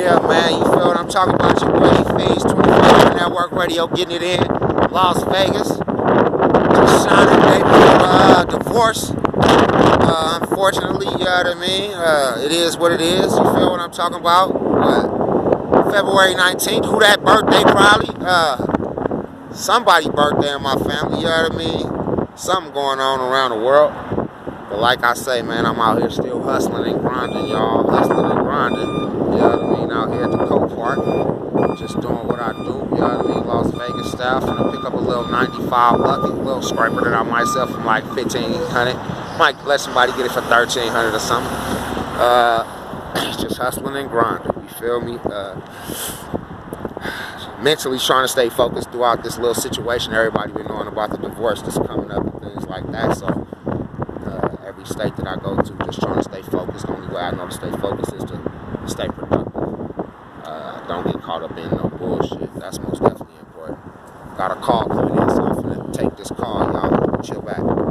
Yeah, man, you feel what I'm talking about? Your boy Fees, 24 Network Radio, getting it in. Las Vegas. Just shining day before divorce. Unfortunately, you know what I mean? It is what it is. You feel what I'm talking about? February 19th. Who that birthday probably? Somebody's birthday in my family, you know what I mean? Something going on around the world. But like I say, man, I'm out here still hustling and grinding, y'all. Hustling and grinding. You know what I mean? Out here at the copart. Just doing what I do, you know what I mean? Las Vegas style. Finna pick up a little 95 bucket, a little scraper that I might sell from like 1,500. Might let somebody get it for 1,300 or something. Just hustling and grinding. You feel me? Mentally trying to stay focused throughout this little situation everybody been knowing about the divorce that's coming up and things like that. So every state that I go to, just trying to stay focused. The only way I know to stay focused is to stay productive. Don't get caught up in no bullshit. That's most definitely important. Got a call coming in, so I'm finna take this call, y'all. Chill back.